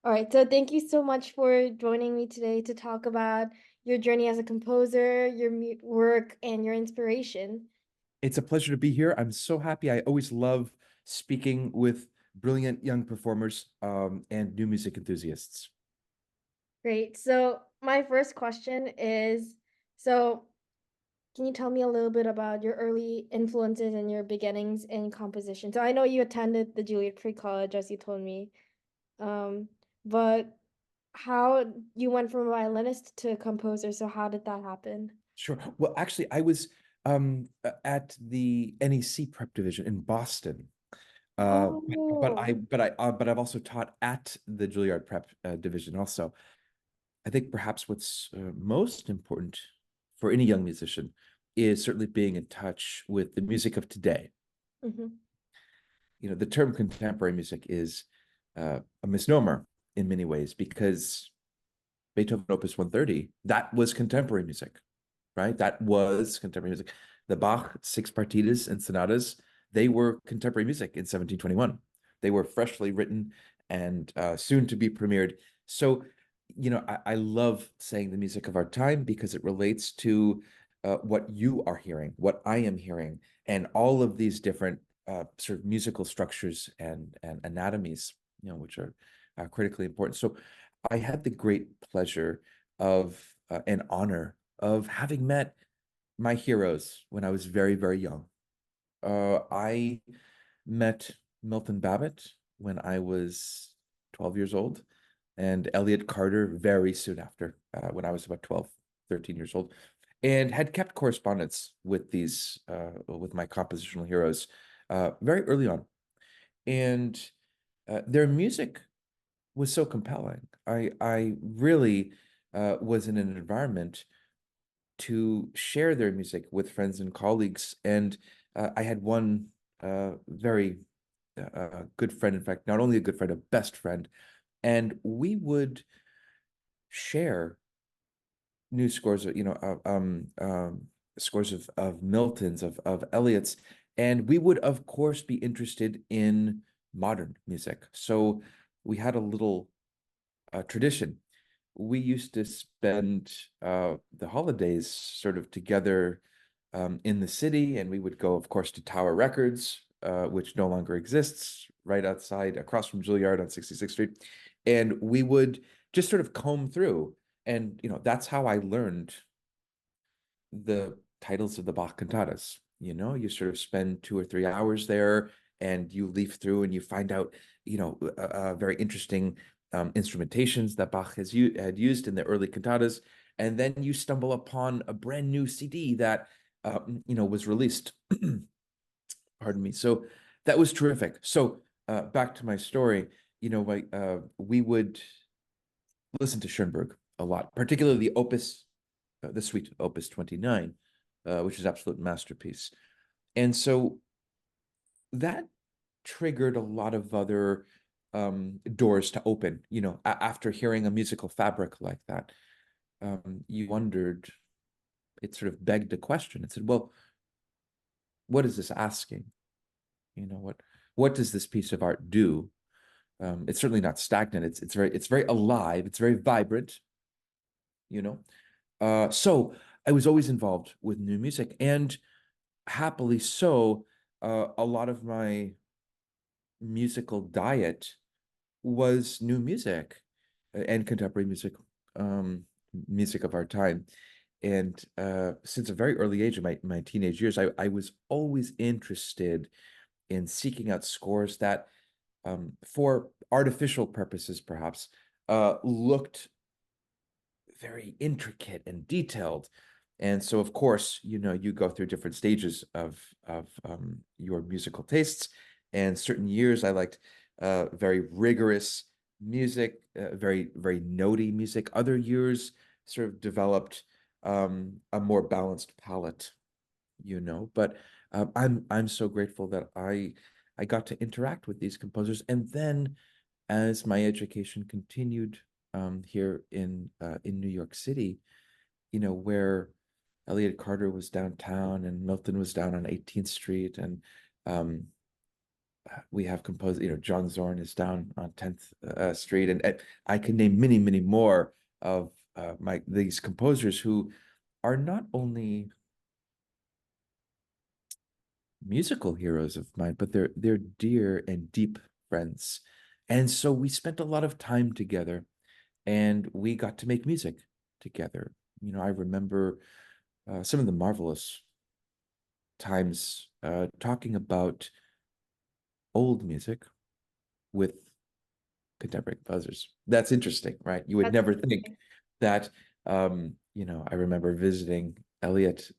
All right, so thank you so much for joining me today to talk about your journey as a composer, your work, and your inspiration. It's a pleasure to be here. I'm so happy. I always love speaking with brilliant young performers and new music enthusiasts. Great. So, my first question is, so can you tell me a little bit about your early influences and your beginnings in composition? So, I know you attended the Juilliard Pre-College, as you told me, um, but how you went from a violinist to a composer, so how did that happen? Sure. Well, actually, I was at the NEC prep division in Boston. Oh. But I've also taught at the Juilliard prep division also. I think perhaps what's most important for any young musician is certainly being in touch with the music of today. Mhm. The term contemporary music is a misnomer in many ways because Beethoven Opus 130, that was contemporary music, right? That was contemporary music. The Bach six partitas and sonatas, they were contemporary music in 1721. They were freshly written and soon to be premiered. So, I love saying the music of our time because it relates to what you are hearing, what I am hearing, and all of these different sort of musical structures and anatomies, which are critically important. So, I had the great pleasure of and honor of having met my heroes when I was very, very young. I met Milton Babbitt when I was 12 years old, and Elliot Carter very soon after, when I was about 12, 13 years old, and had kept correspondence with with my compositional heroes very early on. And their music was so compelling. I really was in an environment to share their music with friends and colleagues, and I had one very good friend, in fact, not only a good friend, a best friend, and we would share new scores of scores of Miltons, of Elliots, and we would of course be interested in modern music. So we had a little tradition. We used to spend the holidays sort of together in the city, and we would go, of course, to Tower Records, which no longer exists, right outside across from Juilliard on 66th Street. And we would just sort of comb through. And, that's how I learned the titles of the Bach cantatas. You sort of spend 2 or 3 hours there and you leaf through and you find out, very interesting instrumentations that Bach had used in the early cantatas. And then you stumble upon a brand new CD that, was released. Pardon me. So that was terrific. So back to my story, we would listen to Schoenberg a lot, particularly the suite Opus 29, which is absolute masterpiece. And so that triggered a lot of other doors to open. After hearing a musical fabric like that, you wondered, it sort of begged a question. It said, well, what is this asking? What does this piece of art do? It's certainly not stagnant. It's very alive. It's very vibrant. You know. So I was always involved with new music, and happily so, a lot of my musical diet was new music and contemporary music, music of our time. And since a very early age, in my teenage years, I was always interested in seeking out scores that, for artificial purposes, perhaps, looked very intricate and detailed. And so, of course, you go through different stages of your musical tastes. And certain years I liked very rigorous music, very, very notey music. Other years sort of developed a more balanced palette. But I'm so grateful that I got to interact with these composers. And then as my education continued here in New York City, where Elliot Carter was downtown and Milton was down on 18th Street, and um, we have composed, John Zorn is down on 10th Street, and I can name many, many more of these composers who are not only musical heroes of mine, but they're dear and deep friends. And so we spent a lot of time together, and we got to make music together. I remember some of the marvelous times talking about old music with contemporary composers. That's interesting, right? You would That's never think interesting. that. I remember visiting Elliot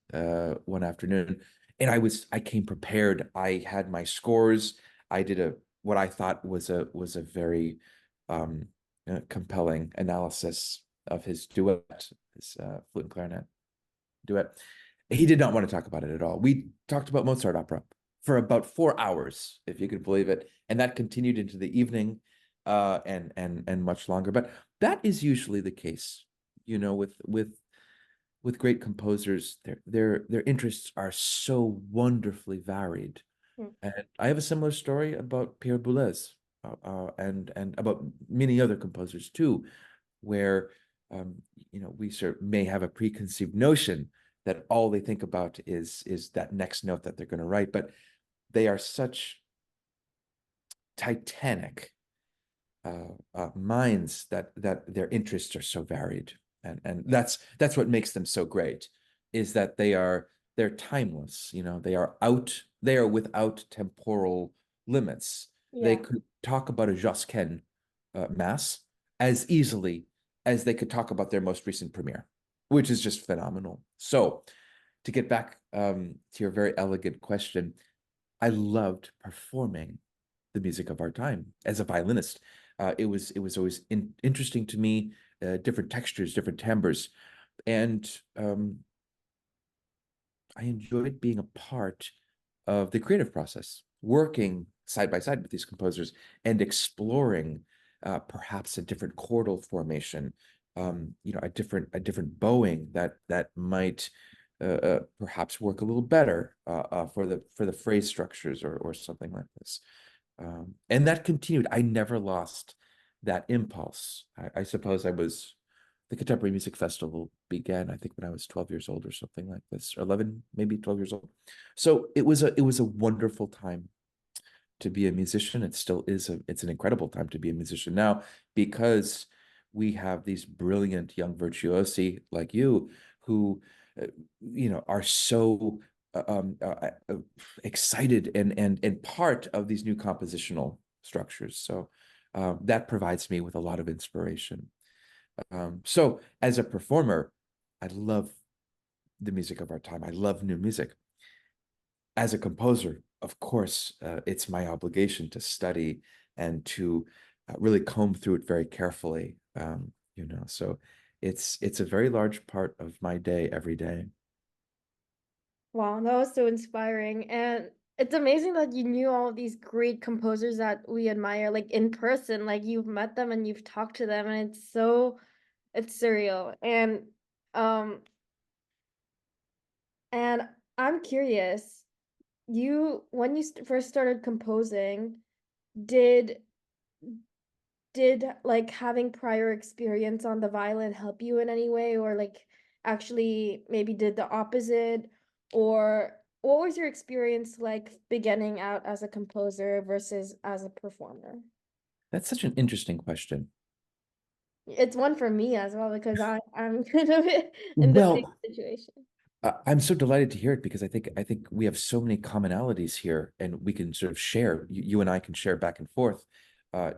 one afternoon, and I came prepared. I had my scores. I did what I thought was a very um, compelling analysis of his duet, his flute and clarinet duet. He did not want to talk about it at all. We talked about Mozart opera for about 4 hours, if you could believe it, and that continued into the evening, and much longer. But that is usually the case, with great composers. Their interests are so wonderfully varied. Hmm. And I have a similar story about Pierre Boulez, and about many other composers too, where um, we sort of may have a preconceived notion that all they think about is that next note that they're going to write, but they are such titanic minds that their interests are so varied, and that's what makes them so great, is that they're timeless. They are without temporal limits. They Yeah. could talk about a Josquin mass as easily as they could talk about their most recent premiere, which is just phenomenal. So to get back to your very elegant question, I loved performing the music of our time as a violinist. It was always interesting to me, different textures, different timbres, and I enjoyed being a part of the creative process, working side by side with these composers and exploring perhaps a different chordal formation, a different bowing that might perhaps work a little better for the phrase structures or something like this. And that continued. I never lost that impulse. I suppose the Contemporary Music Festival began, I think, when I was 12 years old or something like this, or 11, maybe 12 years old. So it was a wonderful time to be a musician. It still is it's an incredible time to be a musician now, because we have these brilliant young virtuosi like you who uh, are so uh, um, uh, uh, excited and part of these new compositional structures. So that provides me with a lot of inspiration. So as a performer, I love the music of our time. I love new music. As a composer, of course, it's my obligation to study and to really comb through it very carefully. So it's a very large part of my day every day. Wow, that was so inspiring. And it's amazing that you knew all of these great composers that we admire, like in person, like you've met them and you've talked to them, and it's surreal. Um, and I'm curious, when you first started composing, did like having prior experience on the violin help you in any way, or like actually maybe did the opposite? Or what was your experience like beginning out as a composer versus as a performer? That's such an interesting question. It's one for me as well, because I'm kind of in the same Well, situation. I'm so delighted to hear it, because I think we have so many commonalities here, and we can sort of share. You and I can share back and forth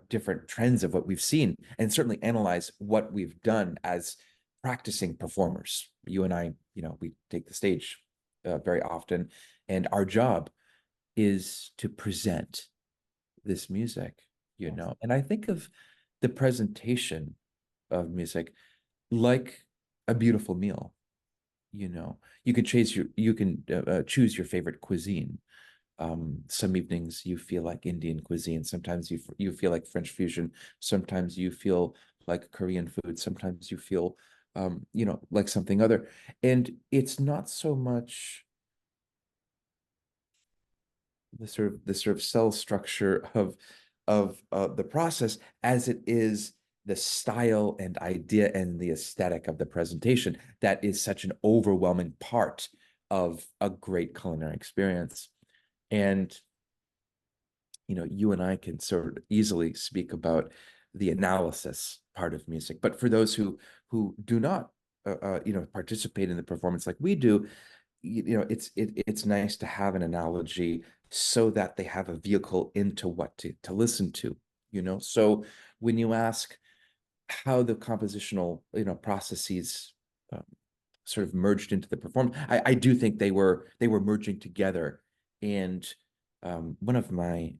different trends of what we've seen, and certainly analyze what we've done as practicing performers. You and I, we take the stage very often, and our job is to present this music. Yes. And I think of the presentation of music like a beautiful meal. You can choose your favorite cuisine. Some evenings you feel like Indian cuisine, sometimes you feel like French fusion, sometimes you feel like Korean food, sometimes you feel like something other. And it's not so much the sort of cell structure of the process as it is the style and idea and the aesthetic of the presentation that is such an overwhelming part of a great culinary experience. And you and I can sort of easily speak about the analysis part of music, but for those who do not participate in the performance like we do, it's nice to have an analogy so that they have a vehicle into what to listen to. So when you ask how the compositional processes um, sort of merged into the performance, I do think they were merging together. And one of my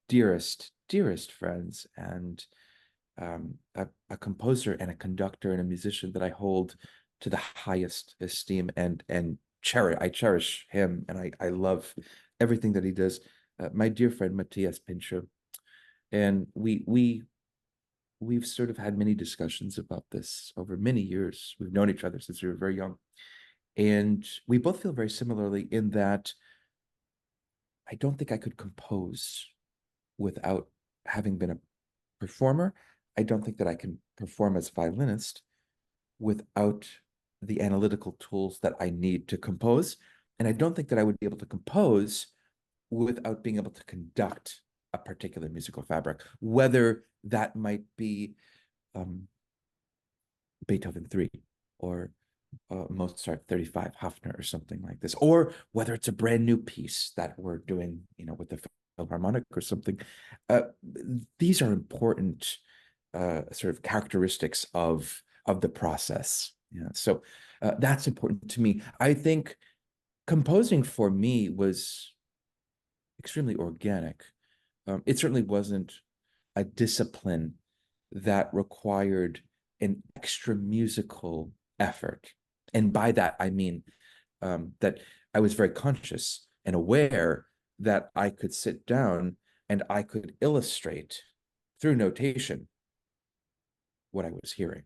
dearest friends, and a composer and a conductor and a musician that I hold to the highest esteem and cherish him, and I love everything that he does. My dear friend Matthias Pincher, and we've sort of had many discussions about this over many years. We've known each other since we were very young, and we both feel very similarly in that I don't think I could compose without having been a performer. I don't think that I can perform as a violinist without the analytical tools that I need to compose. And I don't think that I would be able to compose without being able to conduct a particular musical fabric, whether that might be um, Beethoven 3 or Mozart 35 Hafner or something like this, or whether it's a brand new piece that we're doing, with the Philharmonic or something. These are important sort of characteristics of the process. Yeah, so that's important to me. I think composing for me was extremely organic. It certainly wasn't a discipline that required an extra musical effort. And by that, I mean that I was very conscious and aware that I could sit down and I could illustrate through notation what I was hearing.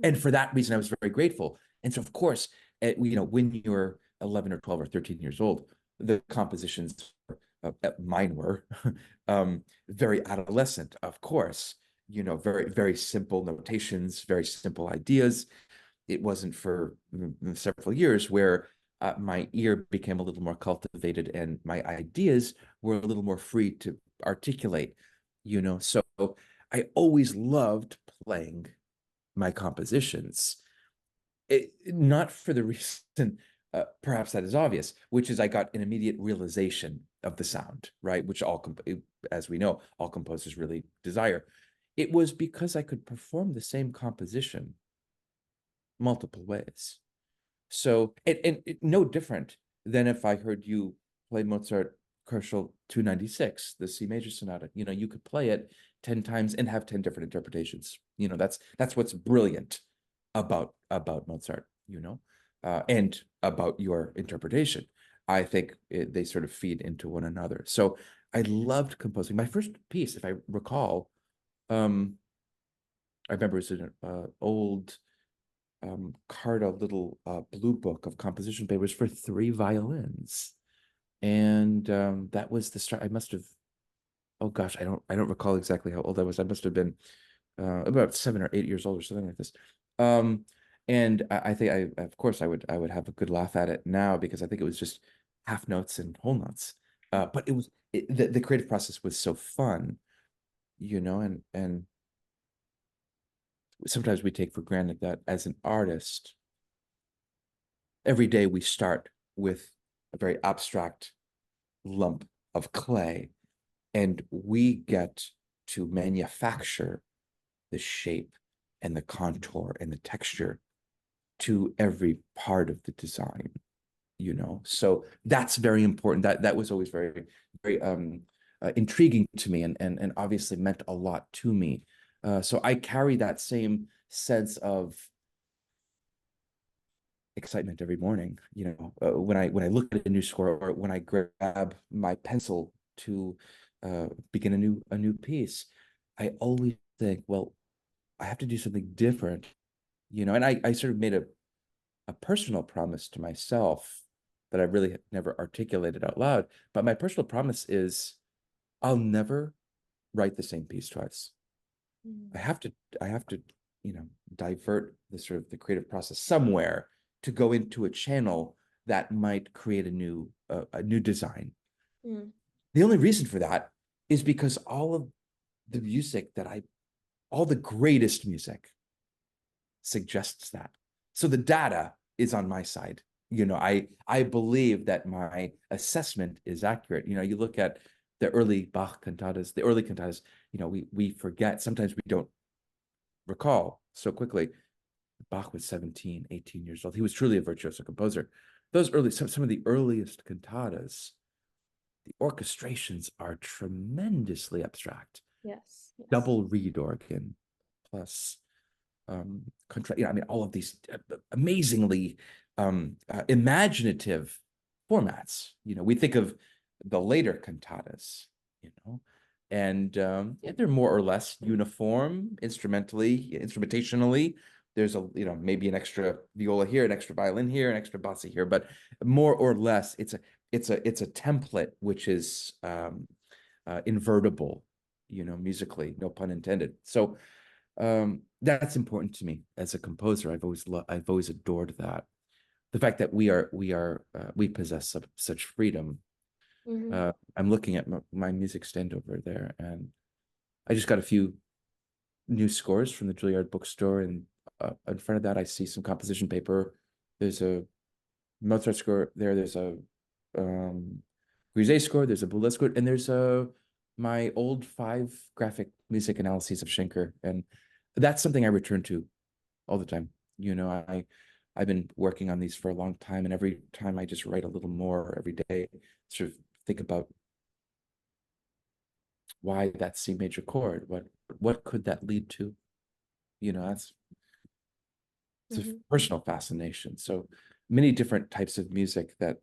And for that reason, I was very grateful. And so, of course, when you're 11 or 12 or 13 years old, the compositions, mine were, very adolescent, of course, very, very simple notations, very simple ideas. It wasn't for several years where my ear became a little more cultivated and my ideas were a little more free to articulate, So I always loved playing my compositions. Not for the reason, perhaps that is obvious, which is I got an immediate realization of the sound, right? Which as we know, all composers really desire. It was because I could perform the same composition multiple ways. So, no different than if I heard you play Mozart Kochel 296, the C major sonata. You could play it 10 times and have 10 different interpretations. That's what's brilliant about Mozart, and about your interpretation. I think they sort of feed into one another. So I loved composing. My first piece, if I recall, I remember it was an old Carta little blue book of composition papers for 3 violins. And that was the start. I must have, oh gosh, I don't recall exactly how old I was. I must have been about 7 or 8 years old or something like this. Um, and I think of course, I would have a good laugh at it now because I think it was just half notes and whole notes. But the creative process was so fun, and sometimes we take for granted that as an artist, every day we start with a very abstract lump of clay, and we get to manufacture the shape and the contour and the texture to every part of the design. So that's very important. That was always very, very intriguing to me, and obviously meant a lot to me. So I carry that same sense of excitement every morning. When I look at a new score, or when I grab my pencil to begin a new piece, I always think, well, I have to do something different. And I sort of made a personal promise to myself that I really never articulated out loud. But my personal promise is I'll never write the same piece twice. I Mm. have to, I have to, divert the sort of the creative process somewhere to go into a channel that might create a new design. Mm. The only reason for that is because all of the music all the greatest music suggests that. So the data is on my side. I believe that my assessment is accurate. You look at the early Bach cantatas, the early cantatas, we forget, sometimes we don't recall so quickly. Bach was 17, 18 years old. He was truly a virtuoso composer. Some of the earliest cantatas, the orchestrations are tremendously abstract. Yes. Yes. Double reed organ plus I mean, all of these amazingly imaginative formats. We think of the later cantatas, and yeah, they're more or less uniform instrumentationally. There's maybe an extra viola here, an extra violin here, an extra bassi here, but more or less, it's a template which is invertible, musically, no pun intended. So that's important to me as a composer. I've always adored that. The fact that we possess such freedom. Mm-hmm. I'm looking at my music stand over there, and I just got a few new scores from the Juilliard bookstore, and in front of that, I see some composition paper. There's a Mozart score there. There's a Grisey score. There's a Boulez score, and there's my old 5 graphic music analyses of Schenker, and that's something I return to all the time. I've been working on these for a long time, and every time I just write a little more every day, sort of think about why that C major chord, what could that lead to? That's it's a Mm-hmm. personal fascination. So many different types of music that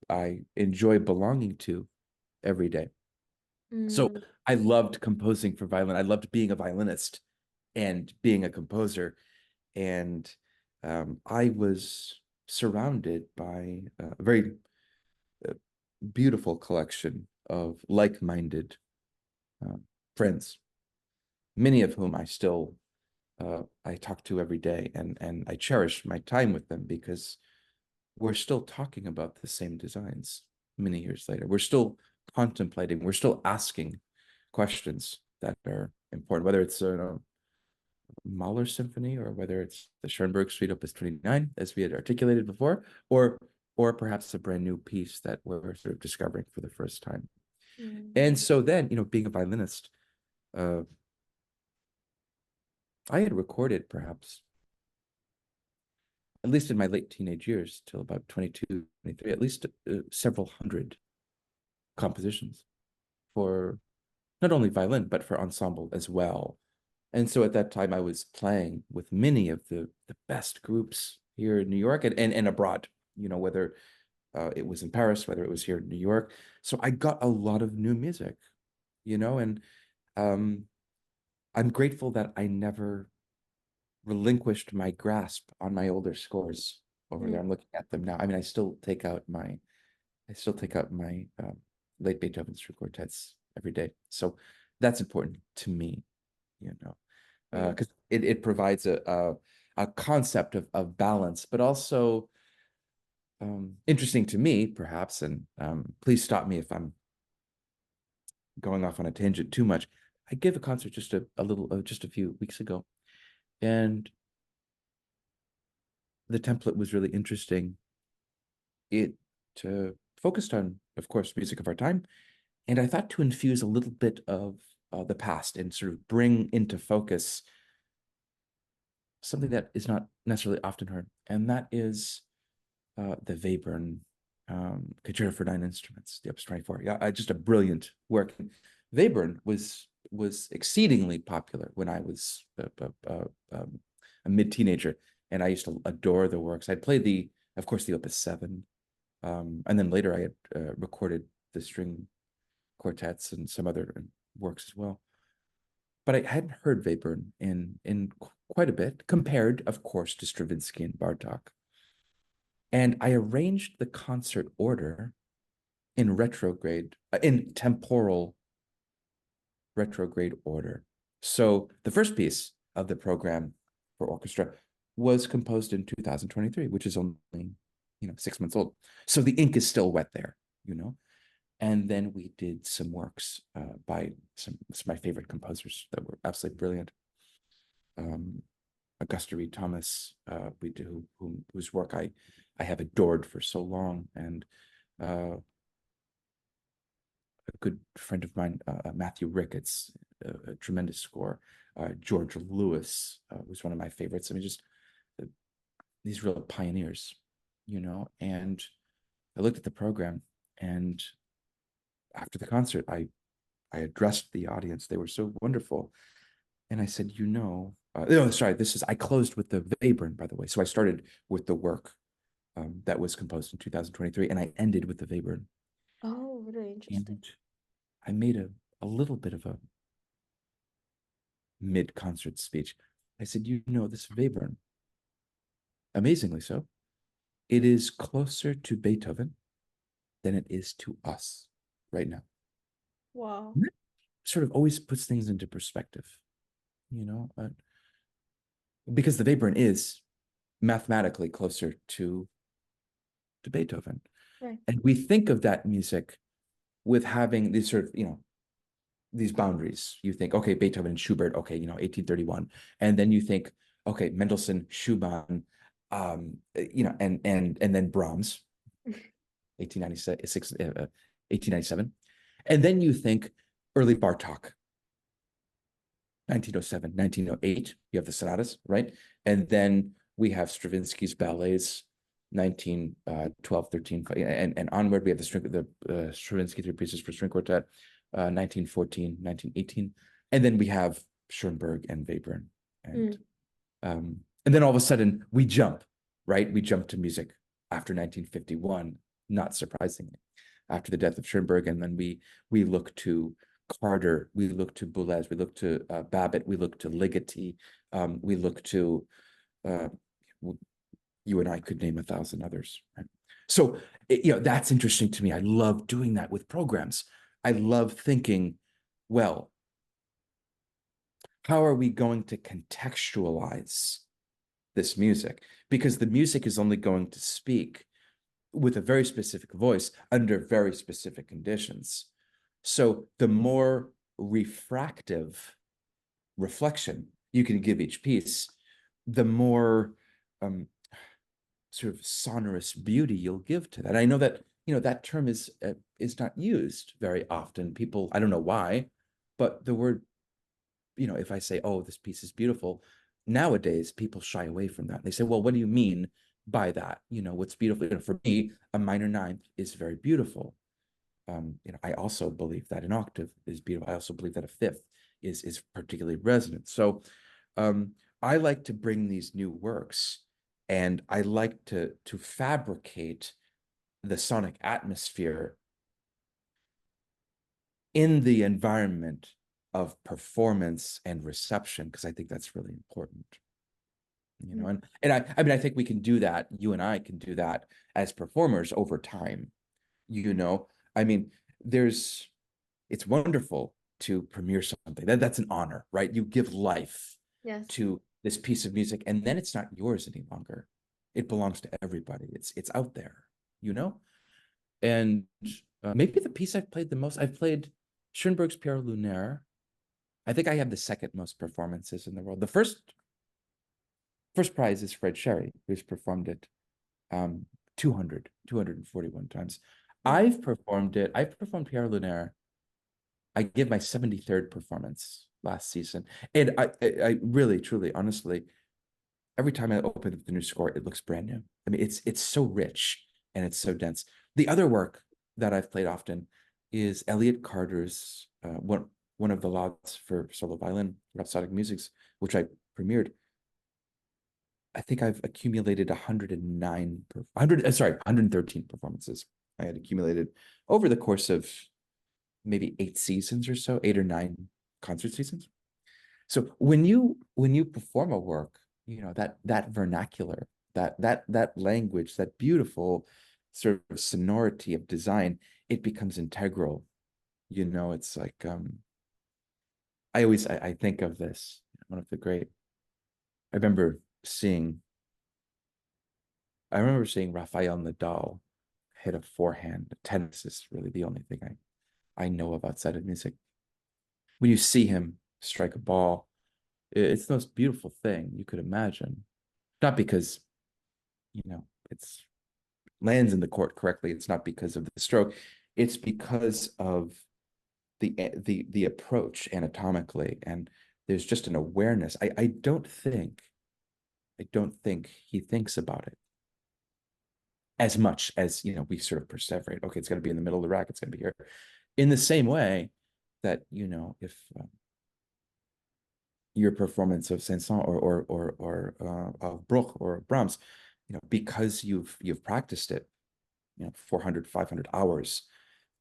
I enjoy belonging to every day. So Mm. I loved composing for violin. I loved being a violinist and being a composer. And I was surrounded by a very uh, beautiful collection of like-minded uh, friends, many of whom I talk to every day, and I cherish my time with them because we're still talking about the same designs many years later. We're still contemplating, we're still asking questions that are important, whether it's Mahler symphony or whether it's the Schoenberg Suite Opus 29, as we had articulated before, or perhaps a brand new piece that we're sort of discovering for the first time. Mm. And so then, being a violinist, uh, I had recorded perhaps, at least in my late teenage years, till about 22, 23, at least several hundred compositions for not only violin, but for ensemble as well. And so at that time, I was playing with many of the best groups here in New York and abroad, whether it was in Paris, whether it was here in New York. So I got a lot of new music, and um, I'm grateful that I never relinquished my grasp on my older scores over there. Mm. I'm looking at them now. I mean, I still take out my late Beethoven string quartets every day. So that's important to me, Mm. because it provides a concept of balance, but also interesting to me, perhaps. And please stop me if I'm going off on a tangent too much. I gave a concert just a few weeks ago, and the template was really interesting. It focused on, of course, music of our time, and I thought to infuse a little bit of the past and sort of bring into focus something that is not necessarily often heard, and that is the Webern Concerto for 9 instruments, the Opus 24. Yeah, just a brilliant work. Webern was exceedingly popular when I was a mid-teenager, and I used to adore the works. I'd played of course, the Opus 7, and then later I had recorded the string quartets and some other works as well. But I hadn't heard Webern in quite a bit, compared, of course, to Stravinsky and Bartok. And I arranged the concert order in retrograde, in temporal retrograde order. So the first piece of the program for orchestra was composed in 2023, which is only 6 months old. So the ink is still wet there, you know. And then we did some works by some of my favorite composers that were absolutely brilliant. Augusta Reed Thomas, whose work I have adored for so long, and a good friend of mine, Matthew Ricketts, a tremendous score. George Lewis was one of my favorites. I mean, just these real pioneers, And I looked at the program, and after the concert, I addressed the audience. They were so wonderful, and I said, I closed with the Webern, by the way. So I started with the work that was composed in 2023, and I ended with the Webern. Oh, very interesting. And I made a little bit of a mid-concert speech. I said, this Webern, amazingly so, it is closer to Beethoven than it is to us right now. Wow. And that sort of always puts things into perspective, because the Webern is mathematically closer to Beethoven. Right. And we think of that music with having these sort of, these boundaries. You think, okay, Beethoven and Schubert, okay, 1831. And then you think, okay, Mendelssohn, Schumann, and then Brahms, 1896, 1897. And then you think early Bartok, 1907, 1908, you have the sonatas, right? And then we have Stravinsky's ballets, 1912, 13, and onward. We have the Stravinsky Three Pieces for String Quartet, 1914, 1918. And then we have Schoenberg and Webern. And then all of a sudden we jump, right? We jump to music after 1951, not surprisingly, after the death of Schoenberg. And then we look to Carter, we look to Boulez, we look to Babbitt, we look to Ligeti, we look to you and I could name 1,000 others. Right? So that's interesting to me. I love doing that with programs. I love thinking, well, how are we going to contextualize this music? Because the music is only going to speak with a very specific voice under very specific conditions. So the more refractive reflection you can give each piece, the more sort of sonorous beauty you'll give to that. I know that that term is not used very often. People, I don't know why, but the word, if I say, oh, this piece is beautiful, nowadays people shy away from that. They say, well, what do you mean by that? What's beautiful? For me, a minor ninth is very beautiful. I also believe that an octave is beautiful. I also believe that a fifth is particularly resonant. So I like to bring these new works, and I like to fabricate the sonic atmosphere in the environment of performance and reception, because I think that's really important. And I think we can do that. You and I can do that as performers over time. I mean, it's wonderful to premiere something. That's an honor, right? You give life Yes. to this piece of music, and then it's not yours any longer. It belongs to everybody. It's out there, And maybe the piece I've played the most, I've played Schoenberg's Pierre Lunaire. I think I have the second most performances in the world. The first prize is Fred Sherry, who's performed it 241 times. I've performed Pierre Lunaire. I give my 73rd performance last season. And I really, truly, honestly, every time I open up the new score, it looks brand new. I mean, it's so rich and it's so dense. The other work that I've played often is Elliott Carter's one of the laudes for solo violin, Rhapsodic Musics, which I premiered. I think I've accumulated 113 performances. I had accumulated over the course of maybe 8 seasons or so, 8 or 9 concert seasons. So when you perform a work, that vernacular, that language, that beautiful sort of sonority of design, it becomes integral. It's like I think of this, one of the great. I remember seeing I remember seeing Rafael Nadal hit a forehand. Tennis is really the only thing I know of outside of music. When you see him strike a ball, it's the most beautiful thing you could imagine. Not because, it's lands in the court correctly. It's not because of the stroke. It's because of the approach anatomically, and there's just an awareness. I don't think he thinks about it as much as we sort of perseverate. Okay, it's going to be in the middle of the rack. It's going to be here. In the same way that if your performance of Saint-Saëns or of Bruch or Brahms, because you've practiced it, 400, 500 hours,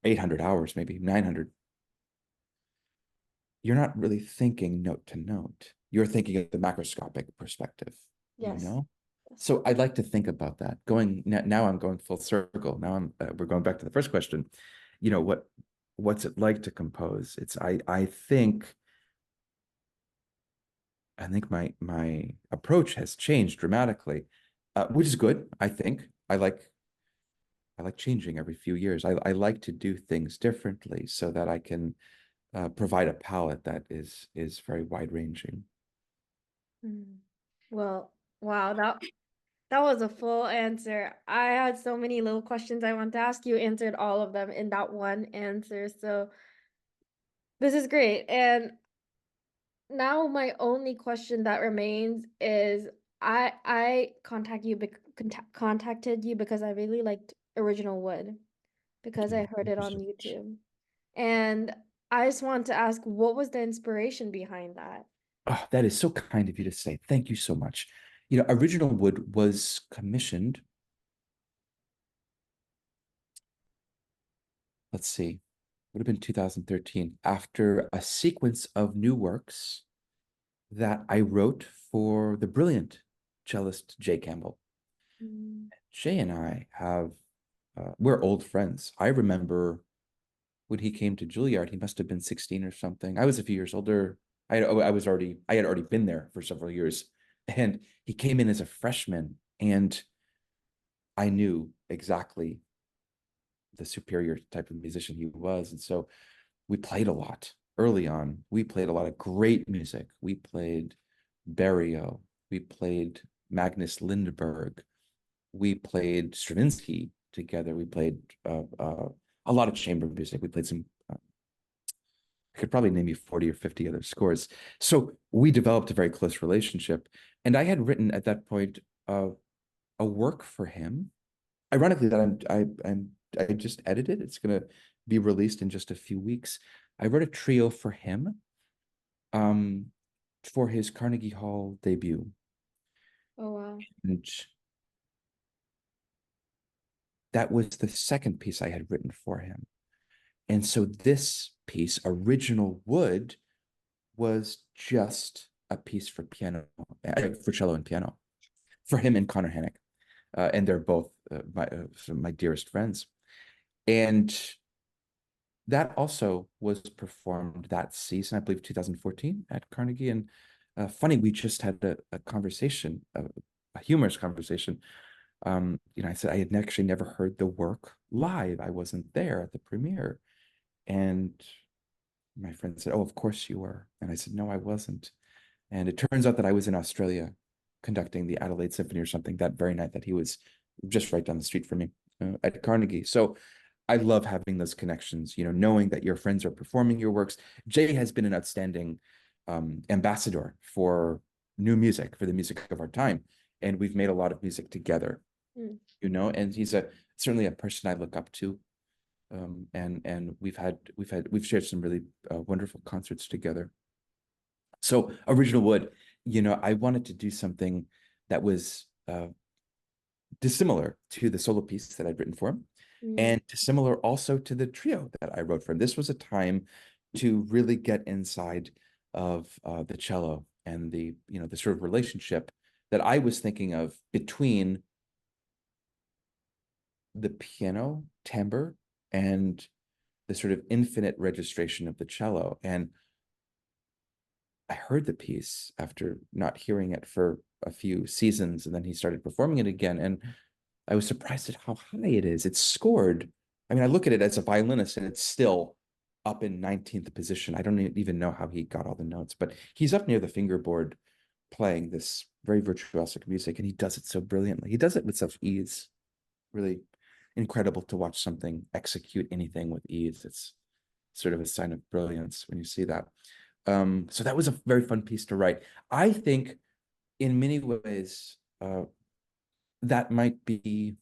800 hours, maybe 900. You're not really thinking note to note. You're thinking of the macroscopic perspective, you Yes. know? Yes. So I'd like to think about that. Going now, I'm going full circle. Now we're going back to the first question. What's it like to compose? I think my approach has changed dramatically, which is good. I think I like changing every few years. I like to do things differently so that I can provide a palette that is very wide ranging. Mm. Well, wow, that was a full answer. I had so many little questions I want to ask you, answered all of them in that one answer. So this is great. And now my only question that remains is I contacted you because I really liked Original Wood because I heard Thank it you on so much. YouTube. And I just want to ask, what was the inspiration behind that? Oh, that is so kind of you to say. Thank you so much. Original Wood was commissioned, let's see, would have been 2013, after a sequence of new works that I wrote for the brilliant cellist Jay Campbell. Mm. Jay and I we're old friends. I remember when he came to Juilliard, he must have been 16 or something. I was a few years older. I had already been there for several years, and he came in as a freshman, and I knew exactly the superior type of musician he was. And so we played a lot early on. We played a lot of great music. We played Berio. We played Magnus Lindberg. We played Stravinsky together. We played a lot of chamber music. We played some. I could probably name you 40 or 50 other scores. So we developed a very close relationship. And I had written at that point a work for him. Ironically, that I just edited. It's going to be released in just a few weeks. I wrote a trio for him, um, for his Carnegie Hall debut, Oh wow. and that was the second piece I had written for him. And so this piece, Original Wood, was just a piece for piano, for cello and piano, for him and Connor Hannock, and they're both my dearest friends. And that also was performed that season, I believe 2014 at Carnegie. And funny, we just had a conversation, a humorous conversation. I said I had actually never heard the work live. I wasn't there at the premiere. And my friend said, "Oh, of course you were." And I said, "No, I wasn't." And it turns out that I was in Australia conducting the Adelaide Symphony or something that very night that he was just right down the street from me at Carnegie. So I love having those connections, knowing that your friends are performing your works. Jay has been an outstanding ambassador for new music, for the music of our time. And we've made a lot of music together, Mm. and he's certainly a person I look up to. And we've shared some really wonderful concerts together. So Original Wood, I wanted to do something that was dissimilar to the solo piece that I'd written for him, Mm. and dissimilar also to the trio that I wrote for him. This was a time to really get inside of the cello and the sort of relationship that I was thinking of between the piano timbre and the sort of infinite registration of the cello. And I heard the piece after not hearing it for a few seasons, and then he started performing it again. And I was surprised at how high it is. It's scored. I mean, I look at it as a violinist, and it's still up in 19th position. I don't even know how he got all the notes, but he's up near the fingerboard playing this very virtuosic music, and he does it so brilliantly. He does it with such ease. Really incredible to watch something execute anything with ease. It's sort of a sign of brilliance when you see that. So that was a very fun piece to write. I think in many ways, that might be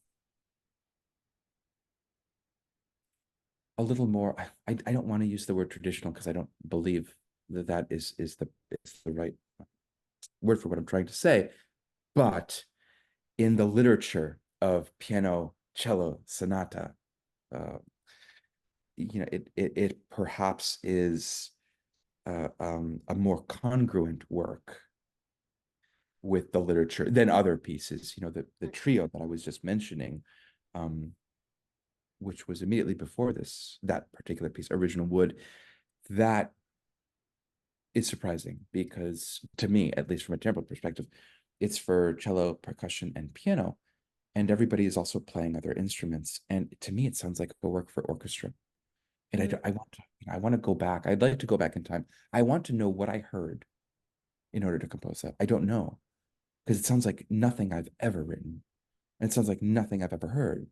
a little more, I don't want to use the word traditional because I don't believe that that is the right word for what I'm trying to say. But in the literature of piano cello sonata, uh, it perhaps is a more congruent work with the literature than other pieces. The trio that I was just mentioning, um, which was immediately before that particular piece, Original Wood, that is surprising because to me, at least from a tempo perspective, it's for cello, percussion, and piano, and everybody is also playing other instruments. And to me, it sounds like a work for orchestra. And Mm. I want to go back. I'd like to go back in time. I want to know what I heard in order to compose that. I don't know because it sounds like nothing I've ever written. And it sounds like nothing I've ever heard.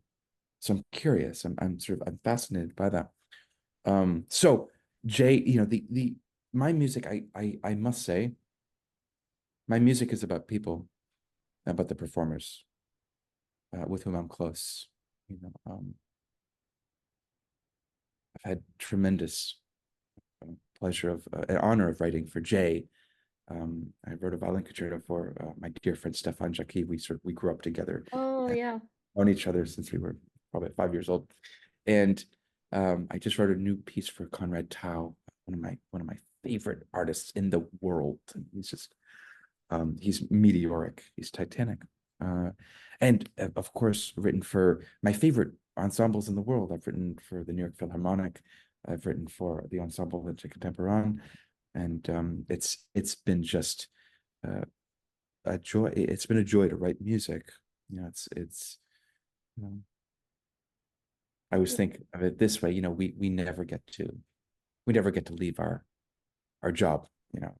So I'm curious. I'm fascinated by that. So Jay, the my music, I must say, my music is about people, about the performers with whom I'm close. You know, I've had tremendous pleasure of an honor of writing for Jay. I wrote a violin concerto for my dear friend Stefan Jacqui. We grew up together, Oh, and yeah. known each other since we were probably 5 years old. And I just wrote a new piece for Conrad Tao, one of my favorite artists in the world. He's meteoric. He's titanic. Uh, and of course, written for my favorite ensembles in the world. I've written for the New York Philharmonic. I've written for the Ensemble de Contemporain, and it's been just uh, a joy. It's been a joy to write music. It's. You know, I always think of it this way. We never get to leave our job.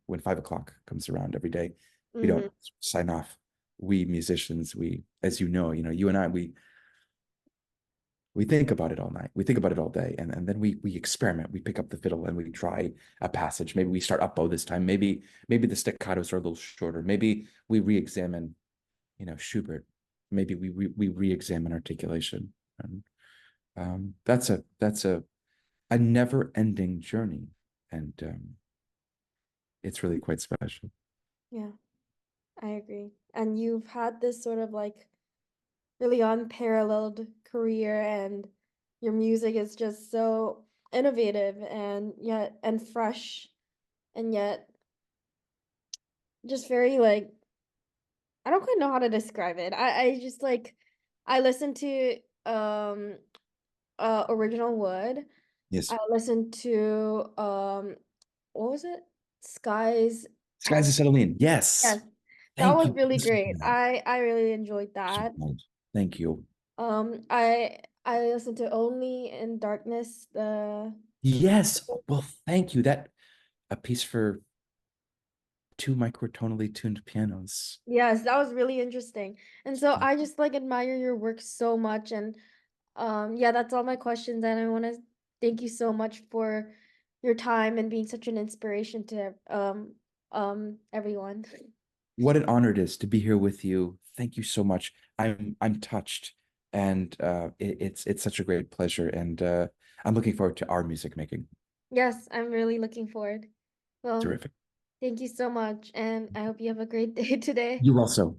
When 5 o'clock comes around every day, we Mhm. don't sign off. We musicians, as you and I, we think about it all night. We think about it all day, and then we experiment. We pick up the fiddle and we try a passage. Maybe we start up bow this time. Maybe the staccatos are a little shorter. Maybe we re-examine, Schubert. Maybe we re-examine articulation. And that's a never-ending journey, and it's really quite special. Yeah, I agree. And you've had this sort of like really unparalleled career, and your music is just so innovative and fresh, and yet just very like, I don't quite know how to describe it. I just like, I listen to Original Wood. Yes, I listened to what was it? Skies Skies Out. of Acetylene. Yes, Yes. That thank was you. really great. I really enjoyed So that. kind. Thank you. I listened to Only in Darkness, the Yes. Well, thank you. That a piece for two microtonally tuned pianos. yes, that was really interesting. And so I just like admire your work so much, and yeah, that's all my questions, and I want to thank you so much for your time and being such an inspiration to everyone. What an honor it is to be here with you. Thank you so much. I'm touched, and it's such a great pleasure, and I'm looking forward to our music making. Yes, I'm really looking forward. Well, Terrific. thank you so much, and I hope you have a great day today. You also.